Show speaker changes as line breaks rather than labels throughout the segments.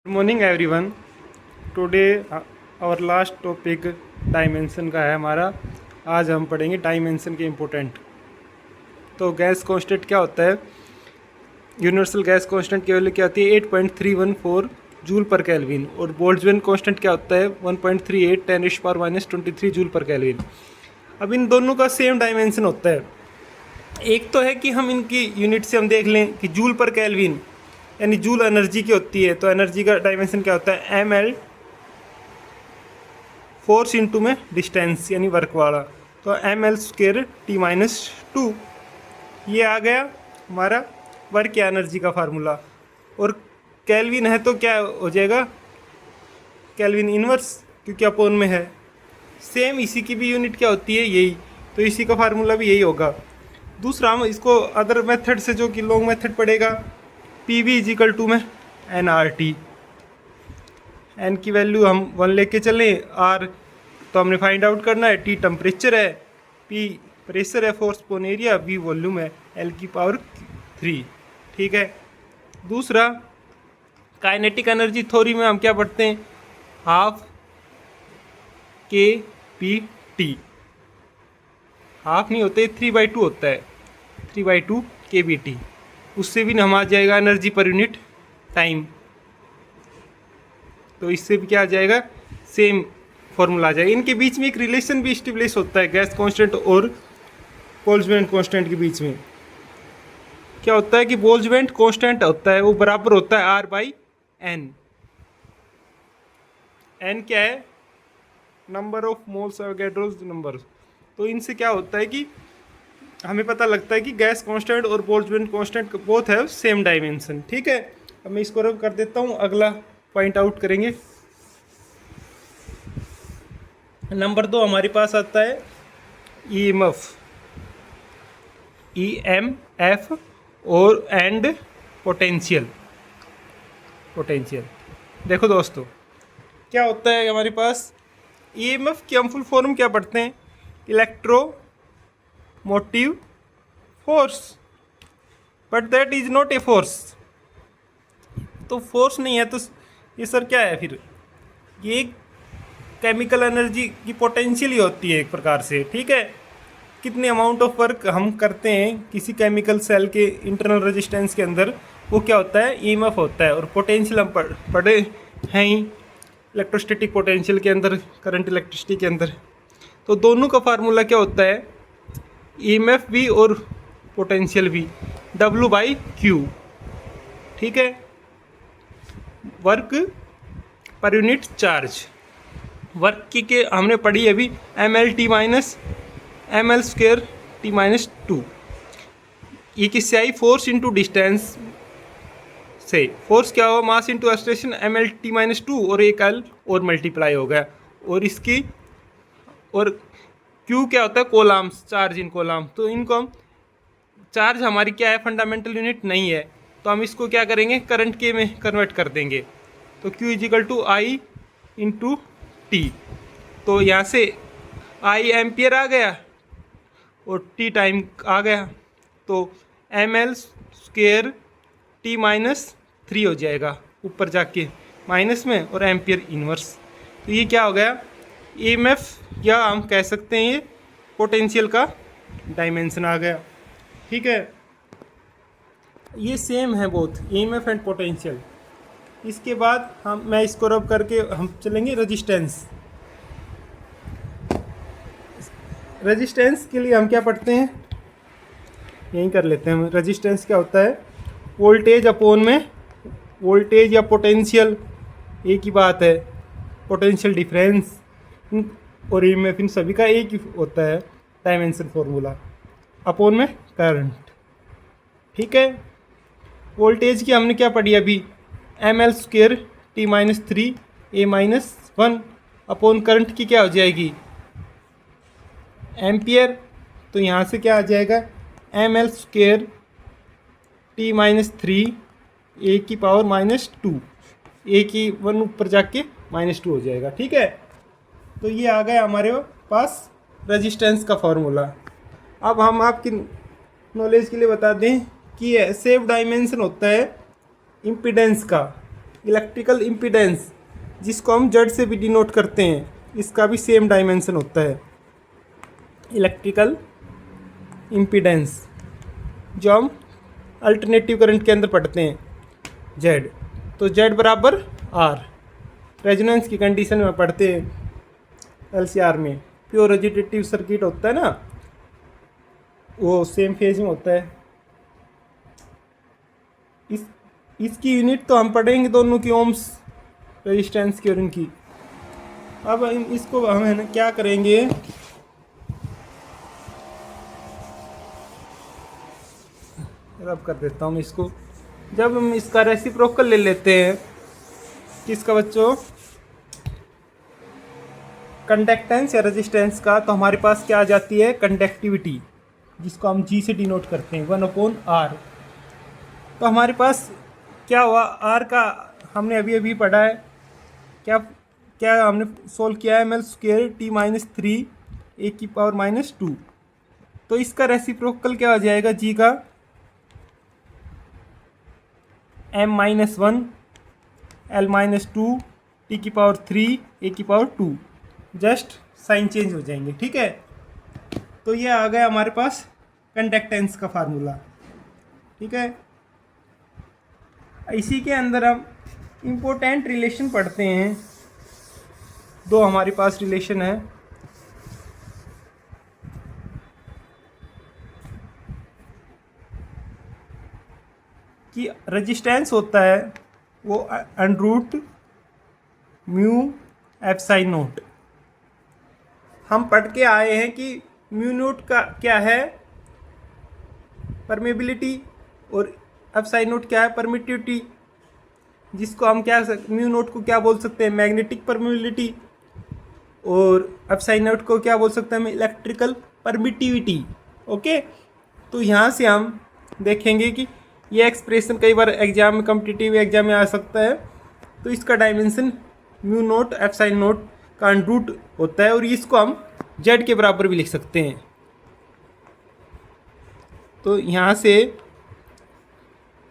Good morning everyone. Today our last topic dimension का है हमारा। आज हम पढ़ेंगे डायमेंशन के इम्पोर्टेंट। तो गैस कांस्टेंट क्या होता है? यूनिवर्सल गैस कांस्टेंट की वैल्यू क्या होती है? 8.314 जूल पर केल्विन। और बोल्ट्जमैन कांस्टेंट क्या होता है? 1.38 10⁻⁻23 जूल पर केल्विन। अब इन दोनों का सेम डायमेंशन होता है। एक तो है कि हम इनकी यूनिट से हम देख लें कि जूल पर केल्विन यानी जूल एनर्जी की होती है, तो एनर्जी का डायमेंशन क्या होता है? एम एल फोर्स इंटू में डिस्टेंस यानी वर्क वाला, तो M L square T minus two. ये आ गया हमारा वर्क या एनर्जी का फार्मूला। और केल्विन है तो क्या हो जाएगा? केल्विन इनवर्स, क्योंकि अपोन में है। सेम इसी की भी यूनिट क्या होती है? यही। तो इसी का फार्मूला भी यही होगा। दूसरा हम इसको अदर मेथड से, जो कि लॉन्ग मेथड पड़ेगा, पी वी इजिकल टू में एन आर टी। एन की वैल्यू हम 1 लेके चलें, आर तो हमने फाइंड आउट करना है, टी टेम्परेचर है, पी प्रेशर है, फोर्स पोन एरिया, वी वॉल्यूम है, एल की पावर 3। ठीक है। दूसरा काइनेटिक एनर्जी थ्योरी में हम क्या पढ़ते हैं? हाफ के पी टी। हाफ नहीं होते, 3/2 होता है, 3/2 के बी टी। उससे भी हम आ जाएगा एनर्जी पर यूनिट टाइम। तो इससे भी क्या आ जाएगा? सेम फॉर्मूला आ जाएगा। इनके बीच में एक रिलेशन भी स्टेब्लिश होता है गैस कांस्टेंट और बोल्ट्जमैन कांस्टेंट के बीच में। क्या होता है कि बोल्ट्जमैन कांस्टेंट होता है वो बराबर होता है R/N। N क्या है? Number of moles Avogadro's number. तो इनसे क्या होता है कि हमें पता लगता है कि गैस कांस्टेंट और बोल्ट्जमैन कांस्टेंट बोथ है सेम डायमेंशन। ठीक है। अब मैं इसको रब कर देता हूँ, अगला पॉइंट आउट करेंगे। नंबर 2 हमारे पास आता है EMF और एंड पोटेंशियल। देखो दोस्तों, क्या होता है हमारे पास? EMF की हम फुल फॉर्म क्या पढ़ते हैं? Electro motive force. But that is not a force. तो फोर्स नहीं है तो ये सर क्या है फिर? ये केमिकल एनर्जी की पोटेंशियल ही होती है एक प्रकार से। ठीक है। कितने अमाउंट ऑफ वर्क हम करते हैं किसी केमिकल सेल के इंटरनल रेजिस्टेंस के अंदर, वो क्या होता है? ईएमएफ होता है। और पोटेंशियल हम पढ़े हैं ही इलेक्ट्रोस्टैटिक पोटेंशियल के अंदर, करंट इलेक्ट्रिसिटी के अंदर। तो दोनों का फार्मूला क्या होता है? ईएमएफ भी और पोटेंशियल भी, W/Q। ठीक है। Work per unit charge. Work की के हमने पढ़ी अभी ML/T minus ML square T minus 2। ये किससे आई? फोर्स इंटू डिस्टेंस से। फोर्स क्या हुआ? Mass into acceleration ML/T minus 2, और एक L और मल्टीप्लाई हो गया। और इसकी और Q क्या होता है? Coulombs, charge in coulomb. तो इनको हम, चार्ज हमारी क्या है? फंडामेंटल यूनिट नहीं है, तो हम इसको क्या करेंगे? करंट के में कन्वर्ट कर देंगे। तो Q equal to I into T. तो यहाँ से I एम्पियर आ गया और T टाइम आ गया, तो ML स्क्वेयर T माइनस 3 हो जाएगा ऊपर जाके माइनस में, और एम्पियर इनवर्स। तो ये क्या हो गया? EMF, या हम कह सकते हैं ये पोटेंशियल का डायमेंशन आ गया। ठीक है। ये सेम है बोथ, EMF एंड पोटेंशियल। इसके बाद मैं इसको रब करके हम चलेंगे रेजिस्टेंस। रेजिस्टेंस के लिए हम क्या पढ़ते हैं? यहीं कर लेते हैं हम। रेजिस्टेंस क्या होता है? वोल्टेज अपोन में वोल्टेज या पोटेंशियल, एक ही बात है। पोटेंशियल डिफरेंस और EMF इन सभी का एक ही होता है डायमेंशन फॉर्मूला, अपोन में करंट। ठीक है। वोल्टेज की हमने क्या पढ़ी अभी? ML square T minus 3 A minus 1 upon current की क्या हो जाएगी? एम्पियर। तो यहाँ से क्या आ जाएगा? ML square T minus 3 A की पावर माइनस 2, A की 1 ऊपर जाके माइनस 2 हो जाएगा। ठीक है। तो ये आ गया हमारे पास रेजिस्टेंस का फॉर्मूला। अब हम आपकी नॉलेज के लिए बता दें कि सेम डायमेंशन होता है इम्पीडेंस का। इलेक्ट्रिकल इम्पीडेंस जिसको हम जेड से भी डिनोट करते हैं, इसका भी सेम डायमेंशन होता है। इलेक्ट्रिकल इम्पीडेंस जो हम अल्टरनेटिव करंट के अंदर पढ़ते हैं, जेड, तो जेड बराबर आर। रेजोनेंस की कंडीशन में पढ़ते हैं एलसीआर में, प्योर रेजिस्टिव सर्किट होता है ना, वो सेम फेज में होता है। इसकी यूनिट तो हम पढ़ेंगे दोनों की, ओम्स रेजिस्टेंस की और इनकी। अब इसको हम है ना क्या करेंगे, रब कर देता हूँ इसको। जब हम इसका रेसिप्रोकल ले लेते हैं किसका बच्चों, कंडक्टेंस या रेजिस्टेंस का, तो हमारे पास क्या आ जाती है, कंडक्टिविटी, जिसको हम जी से डिनोट करते हैं 1/r। तो हमारे पास क्या हुआ, आर का हमने अभी अभी पढ़ा है, क्या क्या हमने सोल्व किया है, ml² t-3 a⁻²। तो इसका रेसिप्रोकल क्या हो जाएगा जी का, m-1 l-2 t⁻3 a⁻²। Just sign change हो जाएंगे, ठीक है। तो ये आ गया हमारे पास कंडक्टेंस का फार्मूला, ठीक है। इसी के अंदर हम इम्पोर्टेंट रिलेशन पढ़ते हैं। दो हमारे पास रिलेशन है, कि रेजिस्टेंस होता है वो √μ ε0। हम पढ़ के आए हैं कि μ0 का क्या है, परमेबिलिटी, और ε0 क्या है, परमिटिविटी, जिसको हम क्या μ0 को क्या बोल सकते हैं, मैग्नेटिक परमेबिलिटी, और ε0 को क्या बोल सकते हैं, इलेक्ट्रिकल परमिटिविटी। ओके, तो यहाँ से हम देखेंगे कि ये एक्सप्रेशन कई बार एग्जाम में, कॉम्पिटिटिव एग्जाम में आ सकता है। तो इसका डायमेंशन μ0 ε0 का √, होता है, और इसको हम जेड के बराबर भी लिख सकते हैं। तो यहाँ से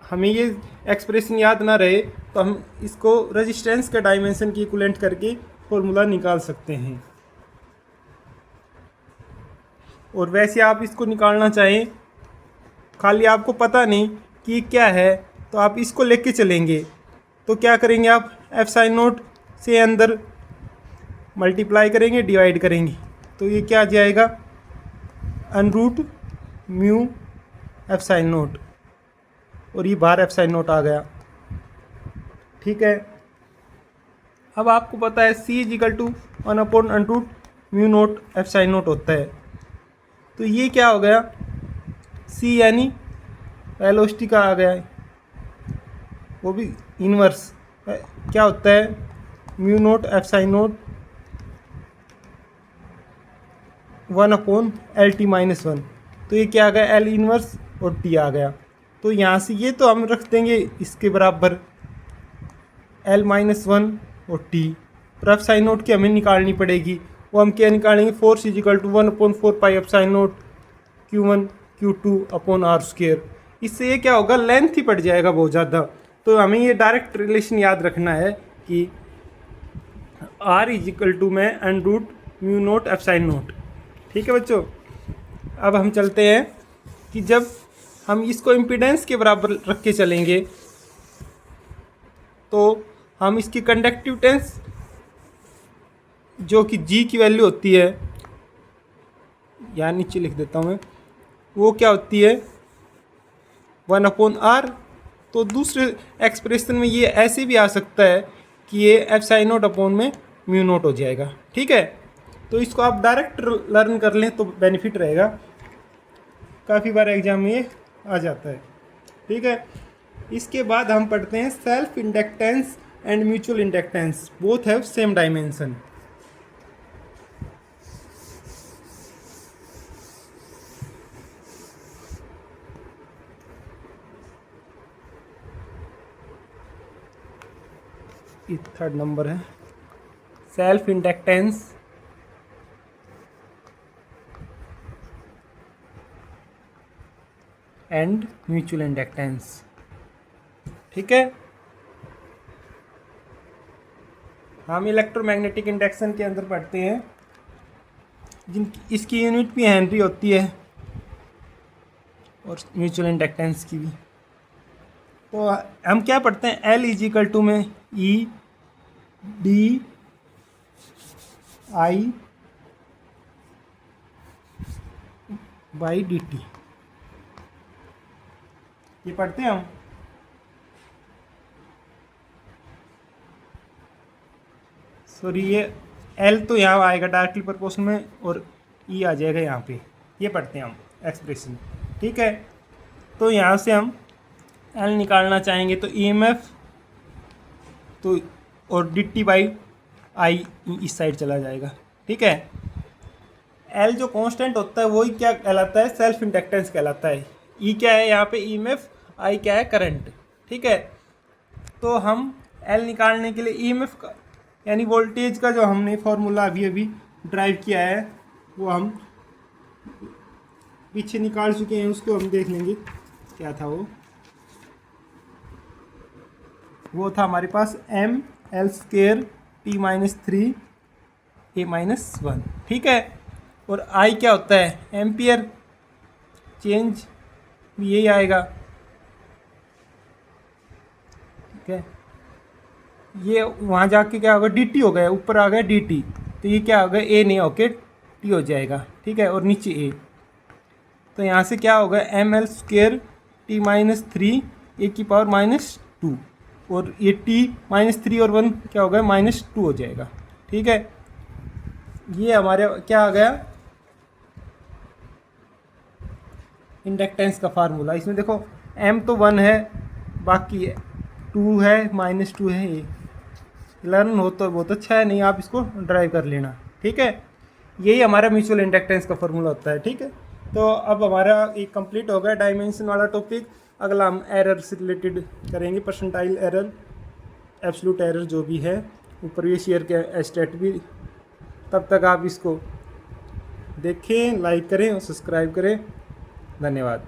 हमें ये एक्सप्रेशन याद ना रहे तो हम इसको रेजिस्टेंस के डायमेंशन की इक्विवेलेंट करके फॉर्मूला निकाल सकते हैं। और वैसे आप इसको निकालना चाहें, खाली आपको पता नहीं कि क्या है, तो आप इसको लेके चलेंगे। तो क्या करेंगे आप, ε0 से अंदर मल्टीप्लाई करेंगे, डिवाइड करेंगे, तो ये क्या आ जाएगा, √μ ε0, और ये बाहर ε0 आ गया, ठीक है। अब आपको पता है C = 1/√μ0 ε0 होता है। तो ये क्या हो गया, C यानी वेलोसिटी का आ गया है, वो भी इनवर्स क्या होता है, μ0 ε0 1/LT-1। तो ये क्या आ गया, L इनवर्स और T आ गया। तो यहाँ से ये तो हम रख देंगे इसके बराबर L-1 और T, और ε0 की हमें निकालनी पड़ेगी। वो हम क्या निकालेंगे, फोर्स = 1/4πε0 Q1 Q2/r²। इससे ये क्या होगा, लेंथ ही पड़ जाएगा बहुत ज़्यादा। तो हमें ये डायरेक्ट रिलेशन याद रखना है कि R = में √μ0 ε0, ठीक है बच्चों। अब हम चलते हैं कि जब हम इसको इम्पीडेंस के बराबर रख के चलेंगे तो हम इसकी कंडक्टिविटेंस जो कि G की वैल्यू होती है, यहाँ नीचे लिख देता हूँ मैं, वो क्या होती है 1/r। तो दूसरे एक्सप्रेशन में ये ऐसे भी आ सकता है कि ये ε0/μ0 हो जाएगा, ठीक है। तो इसको आप डायरेक्ट लर्न कर लें तो बेनिफिट रहेगा, काफ़ी बार एग्जाम में ये आ जाता है, ठीक है। इसके बाद हम पढ़ते हैं self inductance and mutual inductance, both have same dimension. ये 3rd नंबर है, self inductance and mutual inductance, ठीक है। हम इलेक्ट्रोमैग्नेटिक इंडक्शन के अंदर पढ़ते हैं, इसकी यूनिट भी हेनरी होती है और म्यूचुअल इंडक्टेंस की भी। तो हम क्या पढ़ते हैं, L इज इक्वल टू में E D I by D T, ये पढ़ते हैं हम। सॉरी, ये L तो यहाँ आएगा डायरेक्टली प्रोपोर्शनल में और E आ जाएगा यहाँ पे, ये पढ़ते हैं हम एक्सप्रेशन। ठीक है, तो यहाँ से हम L निकालना चाहेंगे तो EMF तो और dt बाई आई इस साइड चला जाएगा। ठीक है, L जो कांस्टेंट होता है वही क्या कहलाता है, सेल्फ इंडक्टेंस कहलाता है। E क्या है यहाँ पे, EMF, I क्या है, करंट। ठीक है, तो हम L निकालने के लिए EMF का यानी वोल्टेज का जो हमने फॉर्मूला अभी अभी ड्राइव किया है वो हम पीछे निकाल चुके हैं, उसको हम देख लेंगे क्या था। वो था हमारे पास ML² T-3 A-1। ठीक है, और I क्या होता है, एम्पियर चेंज, यही आएगा। ठीक है, ये वहाँ जाके क्या होगा, dt हो गया, ऊपर आ गया dt, तो ये क्या होगा, A नहीं होके T हो जाएगा। ठीक है, और नीचे A, तो यहाँ से क्या होगा, ML² T-3 A⁻², और ये T-3 और 1 क्या होगा, -2 हो जाएगा। ठीक है, ये हमारे क्या आ गया, इंडक्टेंस का फार्मूला। इसमें देखो M तो 1 है, बाकी 2 है, -2 है। ये लर्न हो तो बहुत अच्छा है, नहीं आप इसको ड्राइव कर लेना। ठीक है, यही हमारा म्यूचुअल इंडक्टेंस का फार्मूला होता है। ठीक है, तो अब हमारा एक कंप्लीट हो गया डायमेंशन वाला टॉपिक। अगला हम एरर से रिलेटेड करेंगे, परसेंटाइल एरर, एब्सोल्यूट एरर जो भी है, ऊपर ये शेयर के एस्टेट भी। तब तक आप इसको देखें, लाइक करें और सब्सक्राइब करें। धन्यवाद।